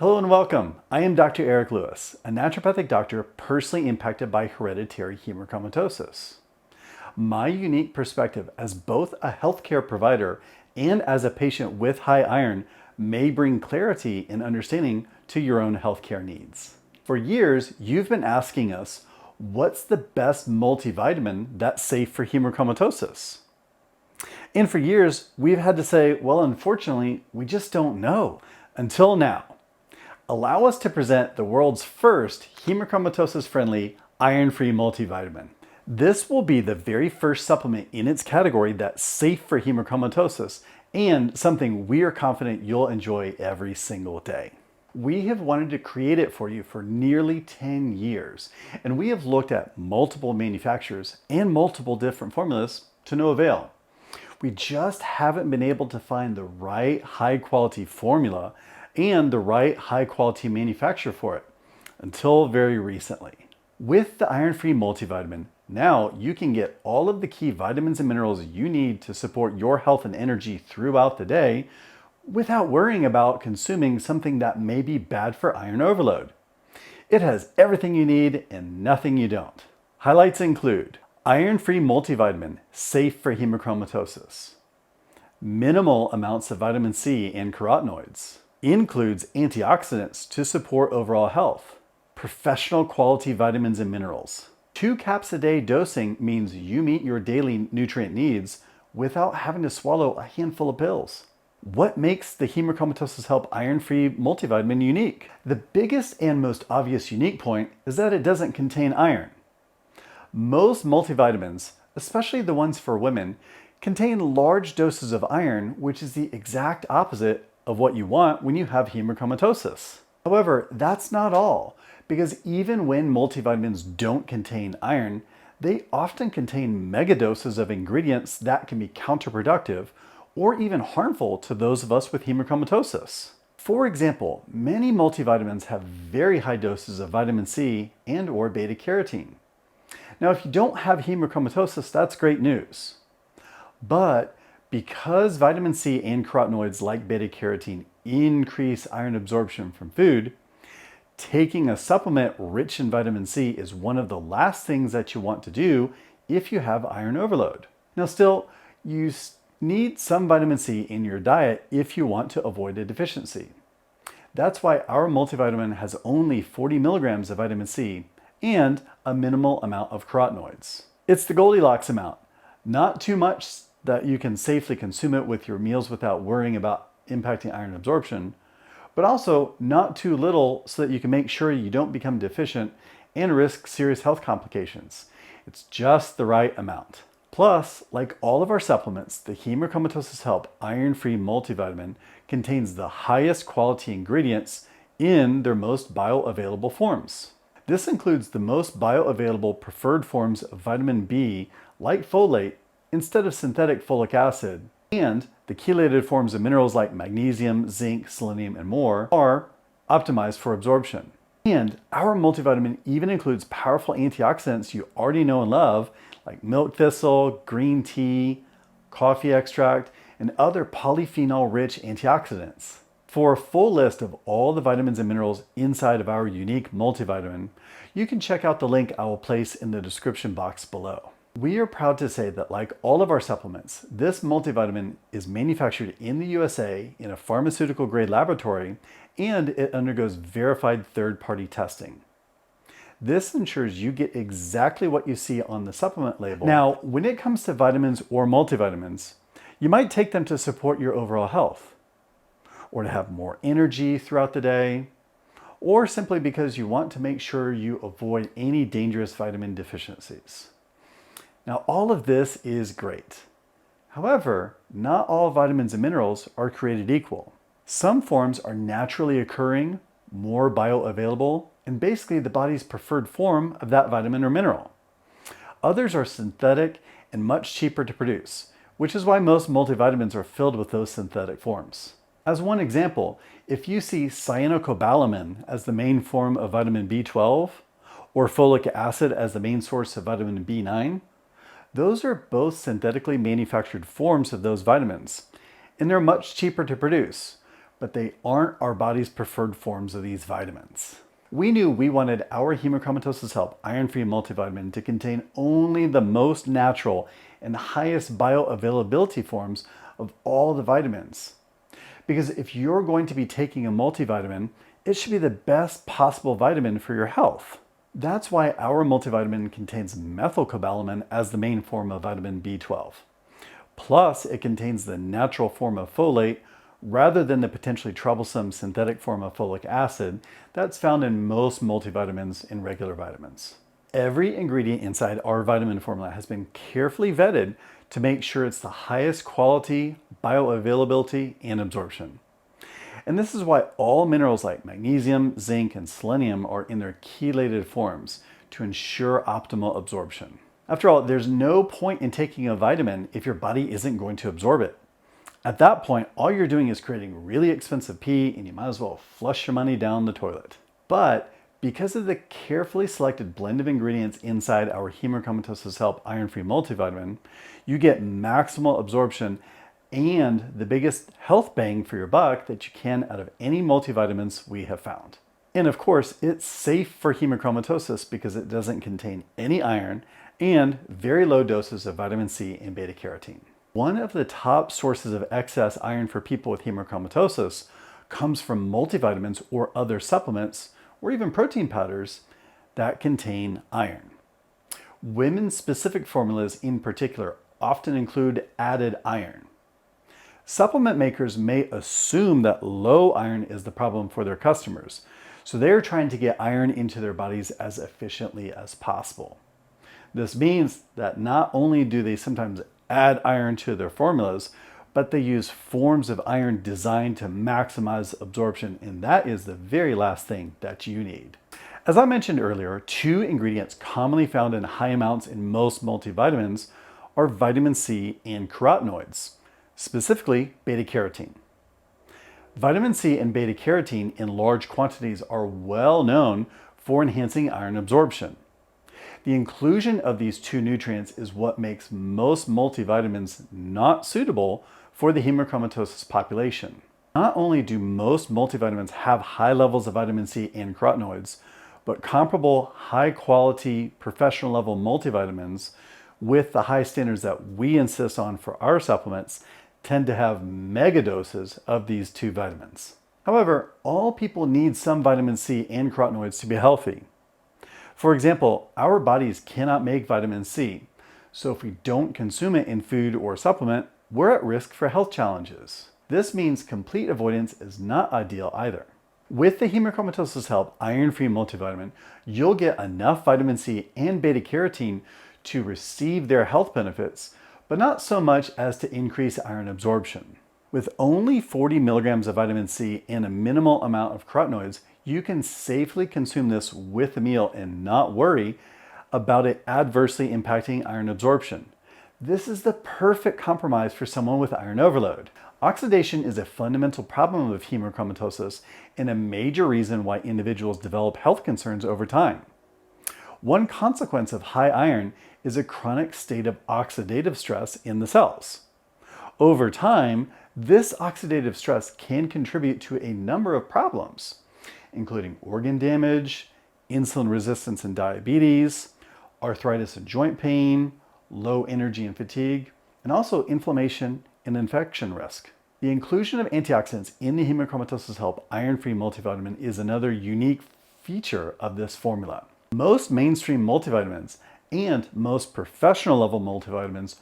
Hello and welcome. I am Dr. Eric Lewis, a naturopathic doctor personally impacted by hereditary hemochromatosis. My unique perspective as both a healthcare provider and as a patient with high iron may bring clarity and understanding to your own healthcare needs. For years, you've been asking us, what's the best multivitamin that's safe for hemochromatosis? And for years, we've had to say, well, unfortunately, we just don't know. Until now. Allow us to present the world's first hemochromatosis-friendly, iron-free multivitamin. This will be the very first supplement in its category that's safe for hemochromatosis and something we are confident you'll enjoy every single day. We have wanted to create it for you for nearly 10 years, and we have looked at multiple manufacturers and multiple different formulas to no avail. We just haven't been able to find the right high-quality formula and the right high-quality manufacturer for it until very recently. With the iron-free multivitamin, now you can get all of the key vitamins and minerals you need to support your health and energy throughout the day without worrying about consuming something that may be bad for iron overload. It has everything you need and nothing you don't. Highlights include iron-free multivitamin, safe for hemochromatosis. Minimal amounts of vitamin C and carotenoids. Includes antioxidants to support overall health. Professional quality vitamins and minerals. 2 caps a day dosing means you meet your daily nutrient needs without having to swallow a handful of pills. What makes the Hemochromatosis Help iron-free multivitamin unique? The biggest and most obvious unique point is that it doesn't contain iron. Most multivitamins, especially the ones for women, contain large doses of iron, which is the exact opposite of what you want when you have hemochromatosis. However, that's not all, because even when multivitamins don't contain iron, they often contain megadoses of ingredients that can be counterproductive or even harmful to those of us with hemochromatosis. For example, many multivitamins have very high doses of vitamin C and or beta carotene. Now, if you don't have hemochromatosis, that's great news. But because vitamin C and carotenoids like beta carotene increase iron absorption from food, taking a supplement rich in vitamin C is one of the last things that you want to do if you have iron overload. Now still, you need some vitamin C in your diet if you want to avoid a deficiency. That's why our multivitamin has only 40 milligrams of vitamin C and a minimal amount of carotenoids. It's the Goldilocks amount, not too much that you can safely consume it with your meals without worrying about impacting iron absorption, but also not too little so that you can make sure you don't become deficient and risk serious health complications. It's just the right amount. Plus, like all of our supplements, the Hemochromatosis Help iron-free multivitamin contains the highest quality ingredients in their most bioavailable forms. This includes the most bioavailable preferred forms of vitamin B, like folate, instead of synthetic folic acid, and the chelated forms of minerals like magnesium, zinc, selenium, and more are optimized for absorption. And our multivitamin even includes powerful antioxidants you already know and love, like milk thistle, green tea, coffee extract, and other polyphenol-rich antioxidants. For a full list of all the vitamins and minerals inside of our unique multivitamin, you can check out the link I will place in the description box below. We are proud to say that like all of our supplements, this multivitamin is manufactured in the USA in a pharmaceutical grade laboratory, and it undergoes verified third-party testing. This ensures you get exactly what you see on the supplement label. Now, when it comes to vitamins or multivitamins, you might take them to support your overall health, or to have more energy throughout the day, or simply because you want to make sure you avoid any dangerous vitamin deficiencies. Now, all of this is great. However, not all vitamins and minerals are created equal. Some forms are naturally occurring, more bioavailable, and basically the body's preferred form of that vitamin or mineral. Others are synthetic and much cheaper to produce, which is why most multivitamins are filled with those synthetic forms. As one example, if you see cyanocobalamin as the main form of vitamin B12, or folic acid as the main source of vitamin B9, those are both synthetically manufactured forms of those vitamins, and they're much cheaper to produce, but they aren't our body's preferred forms of these vitamins. We knew we wanted our Hemochromatosis Help iron-free multivitamin to contain only the most natural and highest bioavailability forms of all the vitamins. Because if you're going to be taking a multivitamin, it should be the best possible vitamin for your health. That's why our multivitamin contains methylcobalamin as the main form of vitamin B12. Plus, it contains the natural form of folate rather than the potentially troublesome synthetic form of folic acid that's found in most multivitamins and regular vitamins. Every ingredient inside our vitamin formula has been carefully vetted to make sure it's the highest quality, bioavailability, and absorption. And this is why all minerals like magnesium, zinc, and selenium are in their chelated forms to ensure optimal absorption. After all, there's no point in taking a vitamin if your body isn't going to absorb it. At that point, all you're doing is creating really expensive pee, and you might as well flush your money down the toilet. But because of the carefully selected blend of ingredients inside our Hemochromatosis Help iron-free multivitamin, you get maximal absorption and the biggest health bang for your buck that you can out of any multivitamins we have found. And of course, it's safe for hemochromatosis because it doesn't contain any iron and very low doses of vitamin C and beta carotene. One of the top sources of excess iron for people with hemochromatosis comes from multivitamins or other supplements or even protein powders that contain iron. Women's specific formulas in particular often include added iron. Supplement makers may assume that low iron is the problem for their customers, so they're trying to get iron into their bodies as efficiently as possible. This means that not only do they sometimes add iron to their formulas, but they use forms of iron designed to maximize absorption, and that is the very last thing that you need. As I mentioned earlier, two ingredients commonly found in high amounts in most multivitamins are vitamin C and carotenoids, specifically beta carotene. Vitamin C and beta carotene in large quantities are well known for enhancing iron absorption. The inclusion of these two nutrients is what makes most multivitamins not suitable for the hemochromatosis population. Not only do most multivitamins have high levels of vitamin C and carotenoids, but comparable high-quality professional level multivitamins with the high standards that we insist on for our supplements tend to have mega doses of these two vitamins. However, all people need some vitamin C and carotenoids to be healthy. For example, our bodies cannot make vitamin C, so if we don't consume it in food or supplement, we're at risk for health challenges. This means complete avoidance is not ideal either. With the Hemochromatosis Help iron-free multivitamin, you'll get enough vitamin C and beta carotene to receive their health benefits, but not so much as to increase iron absorption. With only 40 milligrams of vitamin C and a minimal amount of carotenoids, you can safely consume this with a meal and not worry about it adversely impacting iron absorption. This is the perfect compromise for someone with iron overload. Oxidation is a fundamental problem of hemochromatosis and a major reason why individuals develop health concerns over time. One consequence of high iron is a chronic state of oxidative stress in the cells. Over time, this oxidative stress can contribute to a number of problems, including organ damage, insulin resistance and diabetes, arthritis and joint pain, low energy and fatigue, and also inflammation and infection risk. The inclusion of antioxidants in the Hemochromatosis Help iron-free multivitamin is another unique feature of this formula. Most mainstream multivitamins and most professional level multivitamins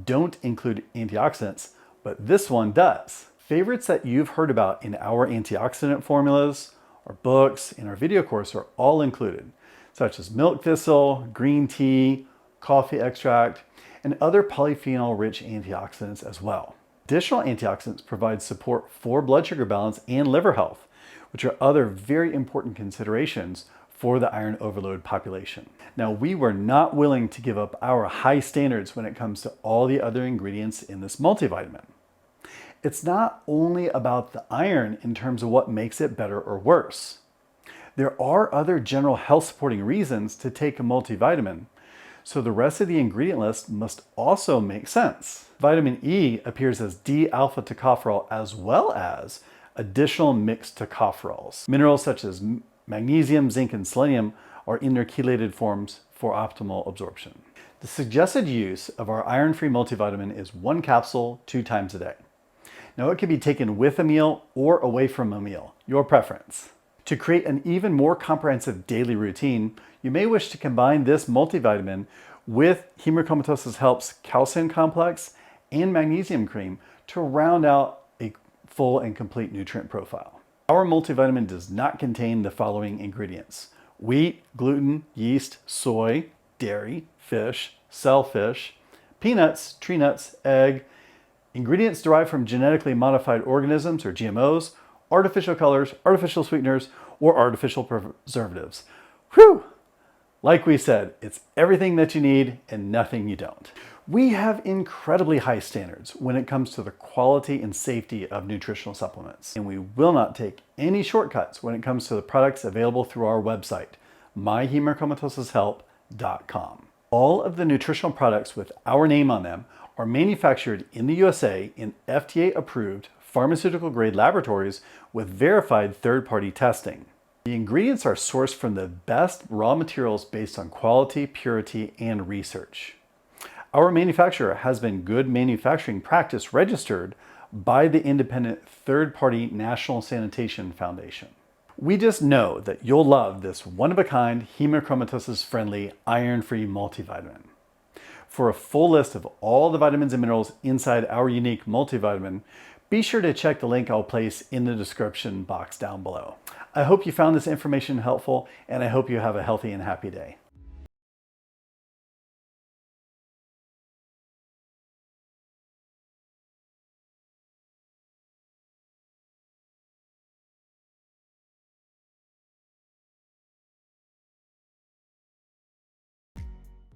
don't include antioxidants, but this one does. Favorites that you've heard about in our antioxidant formulas, our books, and our video course are all included, such as milk thistle, green tea, coffee extract, and other polyphenol-rich antioxidants as well. Additional antioxidants provide support for blood sugar balance and liver health, which are other very important considerations for the iron overload population. Now, we were not willing to give up our high standards when it comes to all the other ingredients in this multivitamin. It's not only about the iron in terms of what makes it better or worse. There are other general health supporting reasons to take a multivitamin, so the rest of the ingredient list must also make sense. Vitamin E appears as D-alpha tocopherol as well as additional mixed tocopherols. Minerals such as magnesium, zinc, and selenium are in their chelated forms for optimal absorption. The suggested use of our iron-free multivitamin is 1 capsule 2 times a day. Now it can be taken with a meal or away from a meal, your preference. To create an even more comprehensive daily routine, you may wish to combine this multivitamin with Hemochromatosis Help's calcium complex and magnesium cream to round out a full and complete nutrient profile. Our multivitamin does not contain the following ingredients: wheat, gluten, yeast, soy, dairy, fish, shellfish, peanuts, tree nuts, egg, ingredients derived from genetically modified organisms or GMOs, artificial colors, artificial sweeteners, or artificial preservatives. Whew! Like we said, it's everything that you need and nothing you don't. We have incredibly high standards when it comes to the quality and safety of nutritional supplements, and we will not take any shortcuts when it comes to the products available through our website, myhemochromatosis.help.com. All of the nutritional products with our name on them are manufactured in the USA in FDA-approved pharmaceutical-grade laboratories with verified third-party testing. The ingredients are sourced from the best raw materials based on quality, purity, and research. Our manufacturer has been Good Manufacturing Practice registered by the independent third-party National Sanitation Foundation. We just know that you'll love this one-of-a-kind, hemochromatosis-friendly, iron-free multivitamin. For a full list of all the vitamins and minerals inside our unique multivitamin, be sure to check the link I'll place in the description box down below. I hope you found this information helpful, and I hope you have a healthy and happy day.